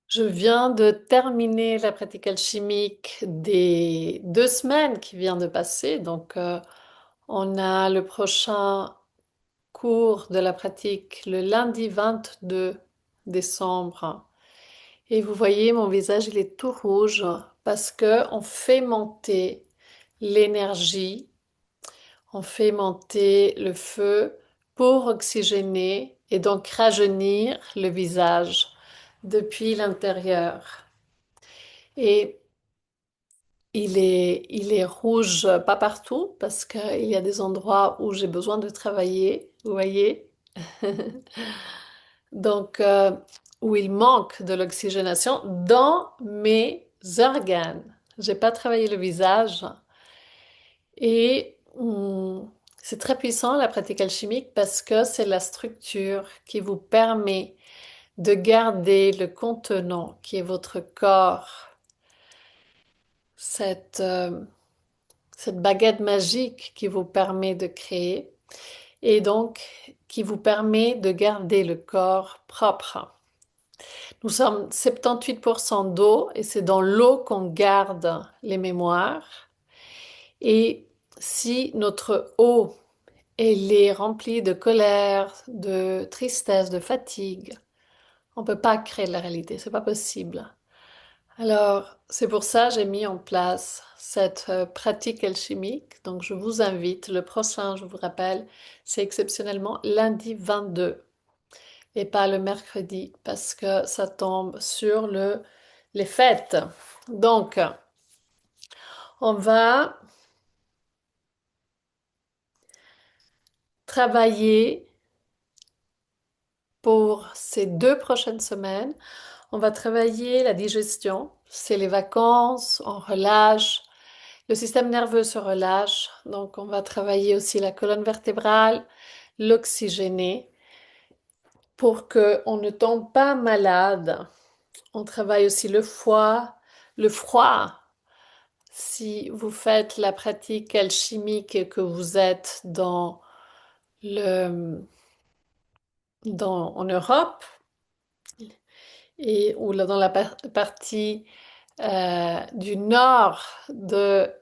Je viens de terminer la pratique alchimique des 2 semaines qui viennent de passer. On a le prochain cours de la pratique le lundi 22 décembre. Et vous voyez, mon visage, il est tout rouge parce que on fait monter l'énergie, on fait monter le feu pour oxygéner et donc rajeunir le visage depuis l'intérieur. Et il est rouge, pas partout, parce qu'il y a des endroits où j'ai besoin de travailler, vous voyez? Donc, où il manque de l'oxygénation dans mes organes. J'ai pas travaillé le visage et c'est très puissant la pratique alchimique parce que c'est la structure qui vous permet de garder le contenant qui est votre corps, cette, euh, cette baguette magique qui vous permet de créer et donc qui vous permet de garder le corps propre. Nous sommes 78% d'eau et c'est dans l'eau qu'on garde les mémoires. Et si notre eau elle est remplie de colère, de tristesse, de fatigue, on ne peut pas créer la réalité, c'est pas possible. Alors, c'est pour ça que j'ai mis en place cette pratique alchimique. Donc, je vous invite, le prochain, je vous rappelle, c'est exceptionnellement lundi 22 et pas le mercredi parce que ça tombe sur les fêtes. Donc, on va travailler pour ces 2 prochaines semaines. On va travailler la digestion. C'est les vacances, on relâche. Le système nerveux se relâche, donc on va travailler aussi la colonne vertébrale, l'oxygéner pour qu'on ne tombe pas malade. On travaille aussi le foie, le froid. Si vous faites la pratique alchimique et que vous êtes le, en Europe et ou dans la partie du nord de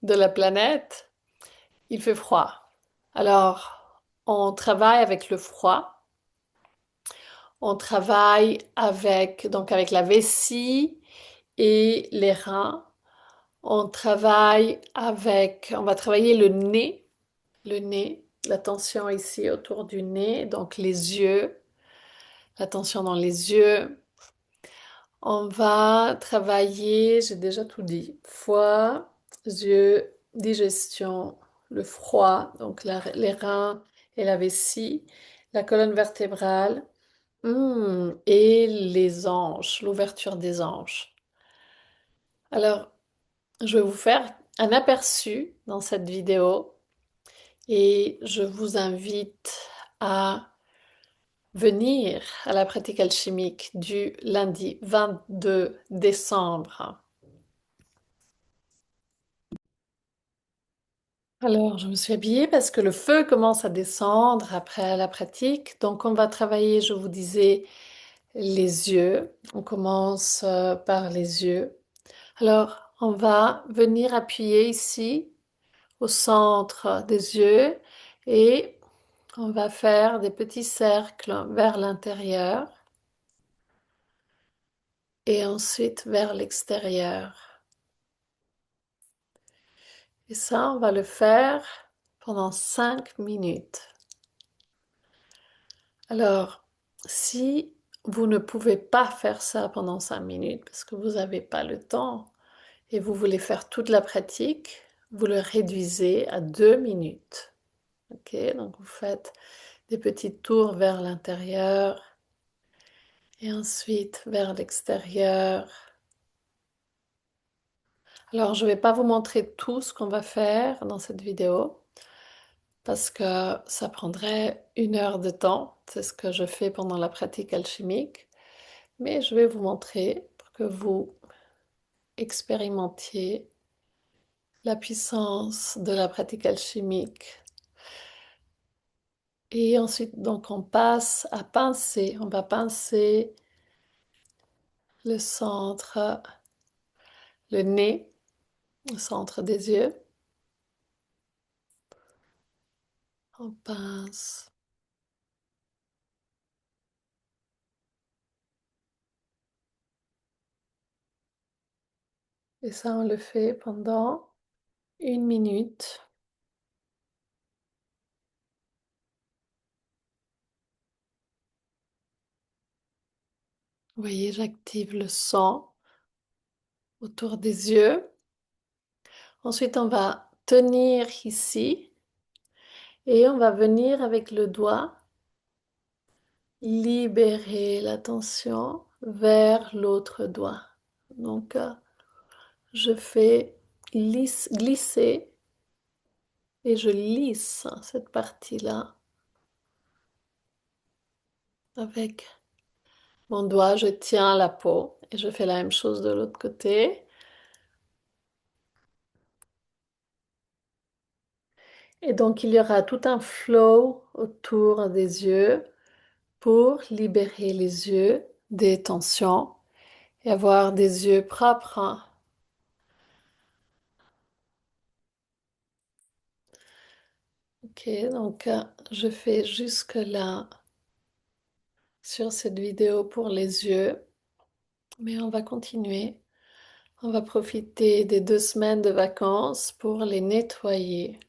la planète, il fait froid. Alors, on travaille avec le froid, on travaille avec la vessie et les reins. On va travailler le nez, la tension ici autour du nez, donc les yeux, la tension dans les yeux. On va travailler, j'ai déjà tout dit, foie, yeux, digestion, le froid, donc les reins et la vessie, la colonne vertébrale, et les hanches, l'ouverture des hanches. Alors, je vais vous faire un aperçu dans cette vidéo et je vous invite à venir à la pratique alchimique du lundi 22 décembre. Alors, je me suis habillée parce que le feu commence à descendre après la pratique. Donc, on va travailler, je vous disais, les yeux. On commence par les yeux. Alors, on va venir appuyer ici au centre des yeux et on va faire des petits cercles vers l'intérieur et ensuite vers l'extérieur. Et ça, on va le faire pendant 5 minutes. Alors, si vous ne pouvez pas faire ça pendant 5 minutes parce que vous n'avez pas le temps et vous voulez faire toute la pratique, vous le réduisez à 2 minutes. Ok, donc vous faites des petits tours vers l'intérieur et ensuite vers l'extérieur. Alors, je ne vais pas vous montrer tout ce qu'on va faire dans cette vidéo parce que ça prendrait 1 heure de temps. C'est ce que je fais pendant la pratique alchimique. Mais je vais vous montrer pour que vous expérimentiez la puissance de la pratique alchimique. Et ensuite, donc, on passe à pincer. On va pincer le centre, le nez, le centre des yeux. On pince. Et ça, on le fait pendant 1 minute. Vous voyez, j'active le sang autour des yeux. Ensuite, on va tenir ici et on va venir avec le doigt libérer la tension vers l'autre doigt. Donc, je fais glisser et je lisse cette partie-là avec mon doigt. Je tiens la peau et je fais la même chose de l'autre côté. Et donc, il y aura tout un flow autour des yeux pour libérer les yeux des tensions et avoir des yeux propres. Ok, donc je fais jusque-là sur cette vidéo pour les yeux, mais on va continuer. On va profiter des 2 semaines de vacances pour les nettoyer.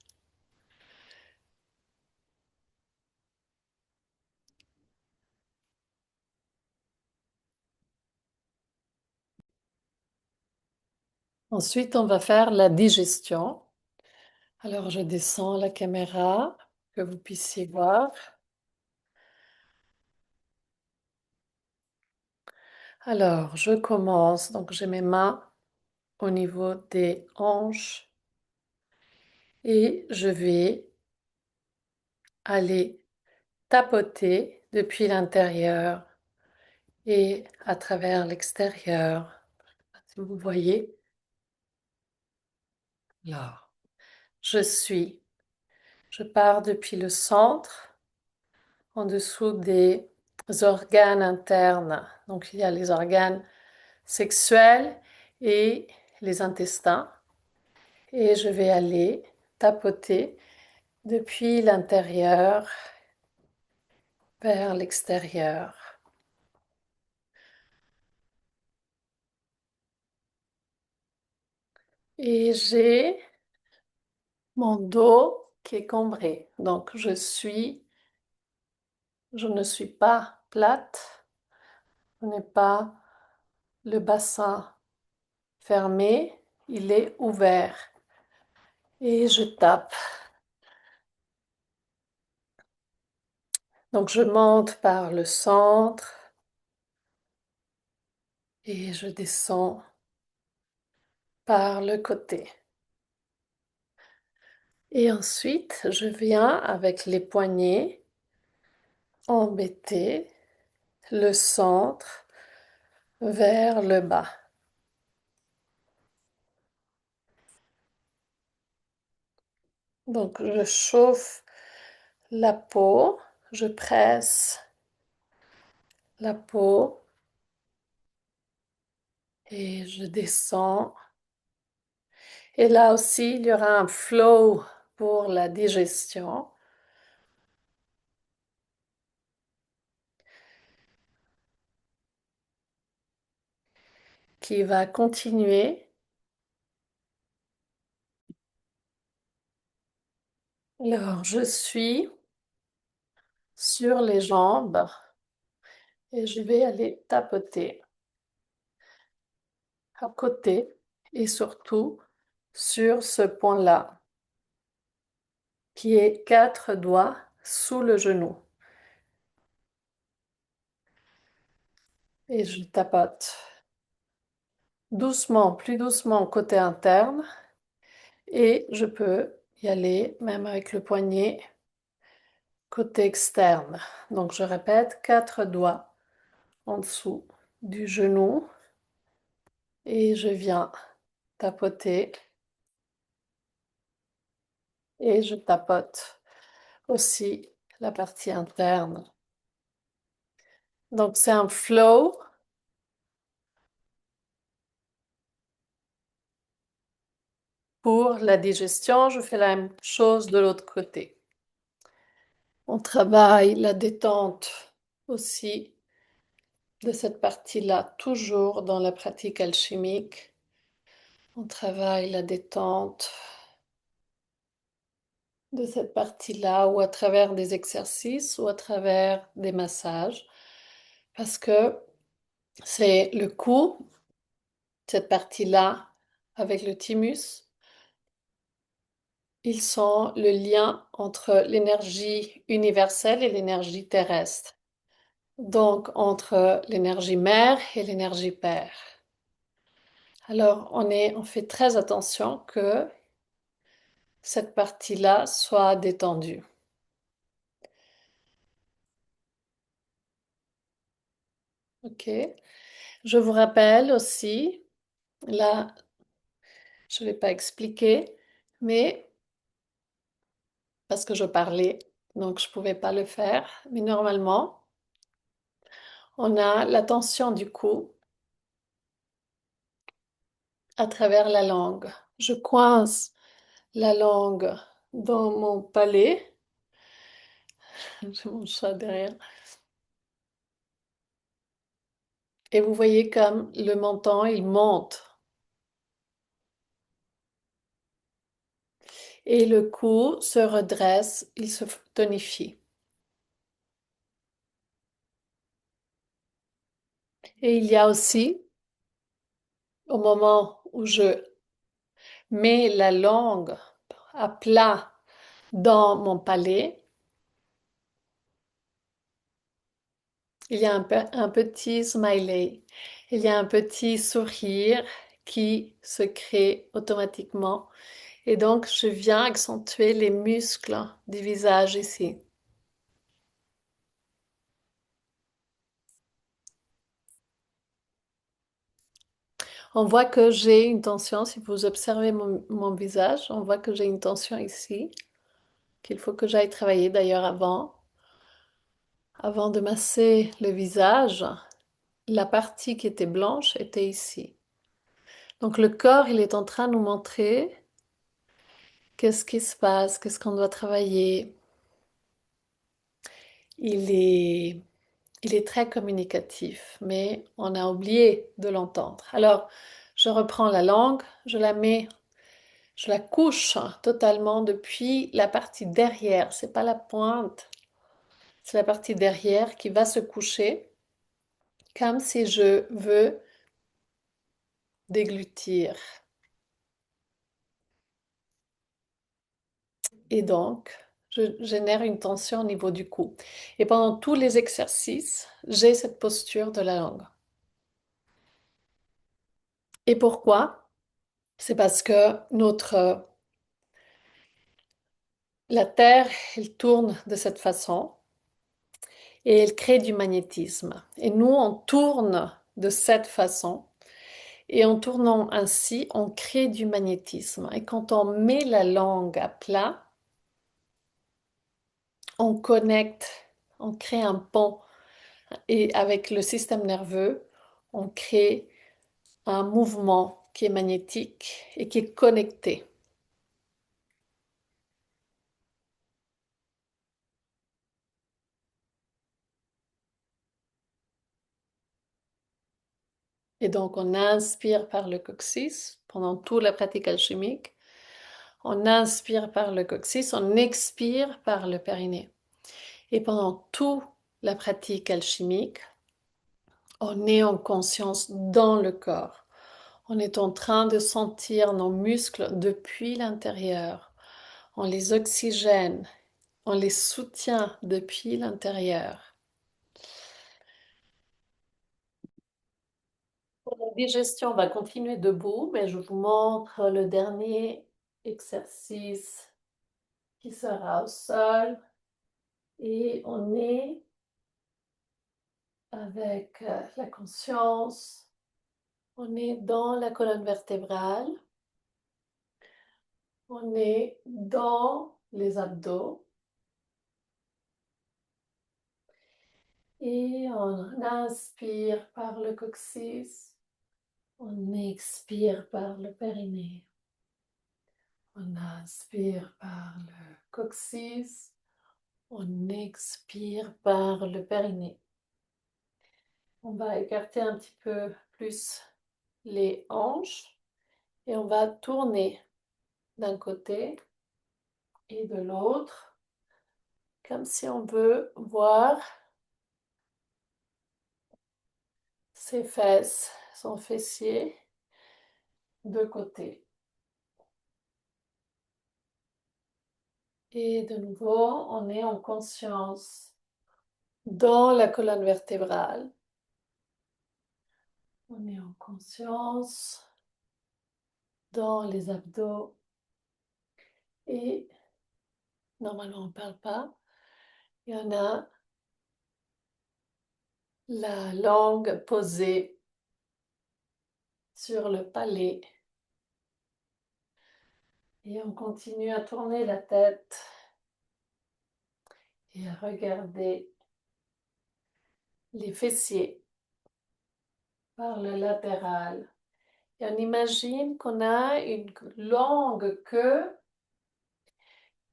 Ensuite, on va faire la digestion. Alors, je descends la caméra, que vous puissiez voir. Alors, je commence. Donc, j'ai mes mains au niveau des hanches et je vais aller tapoter depuis l'intérieur et à travers l'extérieur. Si vous voyez. Alors, je pars depuis le centre, en dessous des organes internes. Donc, il y a les organes sexuels et les intestins. Et je vais aller tapoter depuis l'intérieur vers l'extérieur. Et j'ai mon dos qui est cambré. Donc je ne suis pas plate, je n'ai pas le bassin fermé, il est ouvert. Et je tape. Donc je monte par le centre et je descends par le côté. Et ensuite, je viens avec les poignets embêter le centre vers le bas. Donc je chauffe la peau, je presse la peau et je descends. Et là aussi, il y aura un flow pour la digestion qui va continuer. Alors, je suis sur les jambes et je vais aller tapoter à côté et surtout sur ce point-là qui est 4 doigts sous le genou. Et je tapote doucement, plus doucement côté interne et je peux y aller même avec le poignet côté externe. Donc je répète, 4 doigts en dessous du genou et je viens tapoter et je tapote aussi la partie interne. Donc c'est un flow pour la digestion, je fais la même chose de l'autre côté. On travaille la détente aussi de cette partie-là, toujours dans la pratique alchimique. On travaille la détente de cette partie-là ou à travers des exercices ou à travers des massages parce que c'est le cou, cette partie-là avec le thymus, ils sont le lien entre l'énergie universelle et l'énergie terrestre. Donc entre l'énergie mère et l'énergie père. Alors on fait très attention que cette partie-là soit détendue. Ok. Je vous rappelle aussi, là, je ne vais pas expliquer, mais parce que je parlais, donc je ne pouvais pas le faire. Mais normalement, on a la tension du cou à travers la langue. Je coince la langue dans mon palais. J'ai mon chat derrière. Et vous voyez comme le menton, il monte. Et le cou se redresse, il se tonifie. Et il y a aussi, au moment où je mets la langue à plat dans mon palais, il y a un petit smiley, il y a un petit sourire qui se crée automatiquement. Et donc, je viens accentuer les muscles du visage ici. On voit que j'ai une tension, si vous observez mon visage, on voit que j'ai une tension ici, qu'il faut que j'aille travailler d'ailleurs avant de masser le visage. La partie qui était blanche était ici. Donc le corps, il est en train de nous montrer qu'est-ce qui se passe, qu'est-ce qu'on doit travailler. Il est, il est très communicatif, mais on a oublié de l'entendre. Alors, je reprends la langue, je la couche totalement depuis la partie derrière. C'est pas la pointe, c'est la partie derrière qui va se coucher, comme si je veux déglutir. Et donc, je génère une tension au niveau du cou. Et pendant tous les exercices, j'ai cette posture de la langue. Et pourquoi? C'est parce que la Terre, elle tourne de cette façon et elle crée du magnétisme. Et nous, on tourne de cette façon. Et en tournant ainsi, on crée du magnétisme. Et quand on met la langue à plat, on connecte, on crée un pont. Et avec le système nerveux, on crée un mouvement qui est magnétique et qui est connecté. Et donc, on inspire par le coccyx pendant toute la pratique alchimique. On inspire par le coccyx, on expire par le périnée. Et pendant toute la pratique alchimique, on est en conscience dans le corps. On est en train de sentir nos muscles depuis l'intérieur. On les oxygène, on les soutient depuis l'intérieur. Pour la digestion, on va continuer debout, mais je vous montre le dernier exercice qui sera au sol. Et on est avec la conscience, on est dans la colonne vertébrale, on est dans les abdos et on inspire par le coccyx, on expire par le périnée. On inspire par le coccyx, on expire par le périnée. On va écarter un petit peu plus les hanches et on va tourner d'un côté et de l'autre, comme si on veut voir ses fesses, son fessier de côté. Et de nouveau, on est en conscience dans la colonne vertébrale. On est en conscience dans les abdos et normalement on ne parle pas. Il y en a la langue posée sur le palais. Et on continue à tourner la tête et à regarder les fessiers par le latéral. Et on imagine qu'on a une longue queue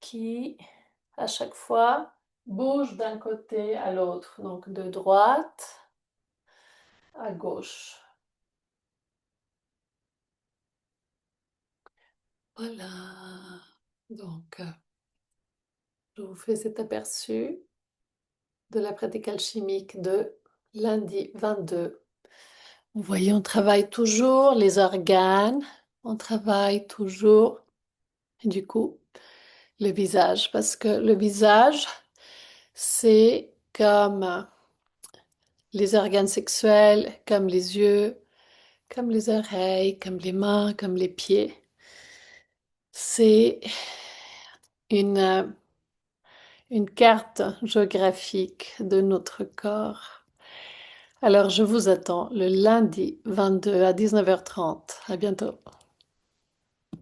qui, à chaque fois, bouge d'un côté à l'autre, donc de droite à gauche. Voilà. Donc, je vous fais cet aperçu de la pratique alchimique de lundi 22. Vous voyez, on travaille toujours les organes, on travaille toujours, et du coup, le visage, parce que le visage, c'est comme les organes sexuels, comme les yeux, comme les oreilles, comme les mains, comme les pieds. C'est une, une carte géographique de notre corps. Alors, je vous attends le lundi 22 à 19h30. À bientôt.